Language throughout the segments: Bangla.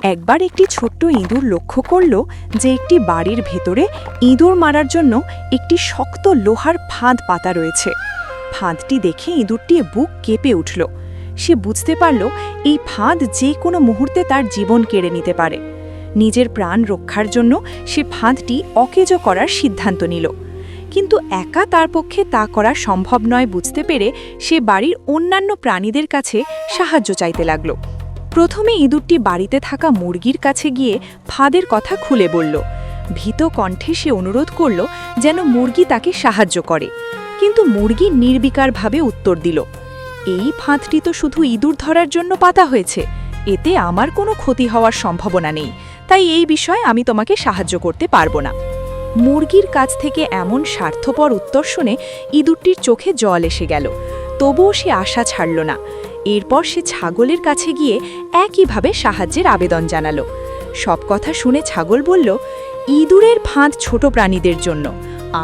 একবার একটি ছোট্ট ইঁদুর লক্ষ্য করল যে একটি বাড়ির ভেতরে ইঁদুর মারার জন্য একটি শক্ত লোহার ফাঁদ পাতা রয়েছে। ফাঁদটি দেখে ইঁদুরটি বুক কেঁপে উঠল। সে বুঝতে পারল এই ফাঁদ যে কোনো মুহূর্তে তার জীবন কেড়ে নিতে পারে। নিজের প্রাণ রক্ষার জন্য সে ফাঁদটি অকেজো করার সিদ্ধান্ত নিল। কিন্তু একা তার পক্ষে তা করা সম্ভব নয় বুঝতে পেরে সে বাড়ির অন্যান্য প্রাণীদের কাছে সাহায্য চাইতে লাগল। প্রথমে ইঁদুরটি বাড়িতে থাকা মুরগির কাছে গিয়ে ফাঁদের কথা খুলে বলল। ভীত কণ্ঠে সে অনুরোধ করল যেন মুরগি তাকে সাহায্য করে, কিন্তু মুরগি নির্বিকারভাবে উত্তর দিল, এই ফাঁদটি তো শুধু ইঁদুর ধরার জন্য পাতা হয়েছে, এতে আমার কোনো ক্ষতি হওয়ার সম্ভাবনা নেই, তাই এই বিষয়ে আমি তোমাকে সাহায্য করতে পারবো না। মুরগির কাছ থেকে এমন স্বার্থপর উত্তর শুনে ইঁদুরটির চোখে জল এসে গেল। তবুও সে আশা ছাড়ল না। এরপর সে ছাগলের কাছে গিয়ে একইভাবে সাহায্যের আবেদন জানালো। সব কথা শুনে ছাগল বলল, ইঁদুরের ফাঁদ ছোট প্রাণীদের জন্য,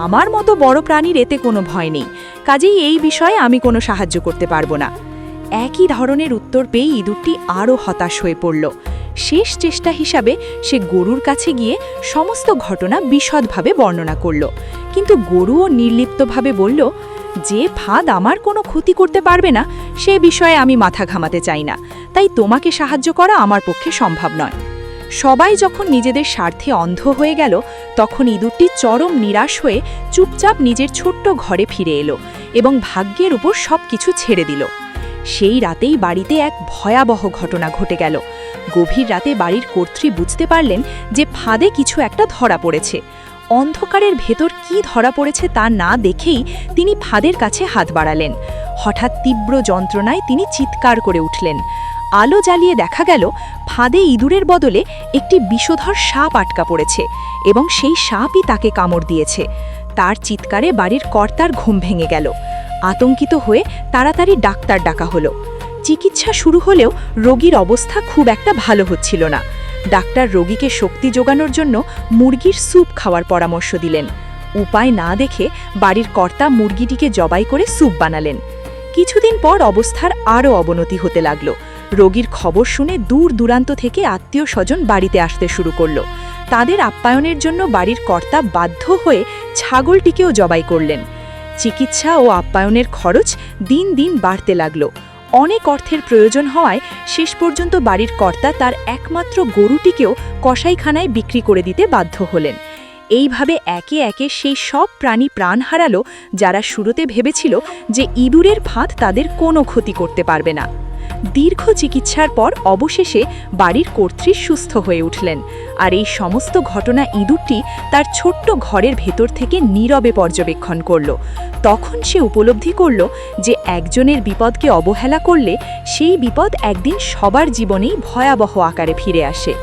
আমার মতো বড় প্রাণীর এতে কোনো ভয় নেই, কাজেই এই বিষয়ে আমি কোনো সাহায্য করতে পারবো না। একই ধরনের উত্তর পেয়ে ইঁদুরটি আরও হতাশ হয়ে পড়ল। শেষ চেষ্টা হিসাবে সে গরুর কাছে গিয়ে সমস্ত ঘটনা বিশদভাবে বর্ণনা করল, কিন্তু গরুও নির্লিপ্তভাবে বলল, যে ফাঁদ আমার কোনো ক্ষতি করতে পারবে না সে বিষয়ে আমি মাথা ঘামাতে চাই না, তাই তোমাকে সাহায্য করা আমার পক্ষে সম্ভব নয়। সবাই যখন নিজেদের স্বার্থে অন্ধ হয়ে গেল, তখন ইঁদুরটি চরম নিরাশ হয়ে চুপচাপ নিজের ছোট্ট ঘরে ফিরে এলো এবং ভাগ্যের উপর সব কিছু ছেড়ে দিল। সেই রাতেই বাড়িতে এক ভয়াবহ ঘটনা ঘটে গেল। গভীর রাতে বাড়ির কর্ত্রী বুঝতে পারলেন যে ফাঁদে কিছু একটা ধরা পড়েছে। অন্ধকারের ভেতর কি ধরা পড়েছে তা না দেখেই তিনি ফাঁদের কাছে হাত বাড়ালেন। হঠাৎ তীব্র যন্ত্রণায় তিনি চিৎকার করে উঠলেন। আলো জ্বালিয়ে দেখা গেল ফাঁদে ইঁদুরের বদলে একটি বিষধর সাপ আটকা পড়েছে এবং সেই সাপই তাকে কামড় দিয়েছে। তার চিৎকারে বাড়ির কর্তার ঘুম ভেঙে গেল। আতঙ্কিত হয়ে তাড়াতাড়ি ডাক্তার ডাকা হলো। চিকিৎসা শুরু হলেও রোগীর অবস্থা খুব একটা ভালো হচ্ছিল না। ডাক্তার রোগীকে শক্তি যোগানোর জন্য মুরগির স্যুপ খাওয়ার পরামর্শ দিলেন। উপায় না দেখে বাড়ির কর্তা মুরগিটিকে জবাই করে স্যুপ বানালেন। কিছুদিন পর অবস্থার আরও অবনতি হতে লাগল। রোগীর খবর শুনে দূর দূরান্ত থেকে আত্মীয় স্বজন বাড়িতে আসতে শুরু করল। তাদের আপ্যায়নের জন্য বাড়ির কর্তা বাধ্য হয়ে ছাগলটিকেও জবাই করলেন। চিকিৎসা ও আপ্যায়নের খরচ দিন দিন বাড়তে লাগল। অনেক অর্থের প্রয়োজন হওয়ায় শেষ পর্যন্ত বাড়ির কর্তা তার একমাত্র গরুটিকেও কসাইখানায় বিক্রি করে দিতে বাধ্য হলেন। এইভাবে একে একে সেই সব প্রাণী প্রাণ হারালো যারা শুরুতে ভেবেছিল যে ইঁদুরের ফাঁদ তাদের কোনো ক্ষতি করতে পারবে না। দীর্ঘ চিকিৎসার পর অবশেষে বাড়ির কর্ত্রী সুস্থ হয়ে উঠলেন। আর এই সমস্ত ঘটনা ইঁদুরটি তার ছোট্ট ঘরের ভেতর থেকে নীরবে পর্যবেক্ষণ করল। তখন সে উপলব্ধি করল যে একজনের বিপদকে অবহেলা করলে সেই বিপদ একদিন সবার জীবনেই ভয়াবহ আকারে ফিরে আসে।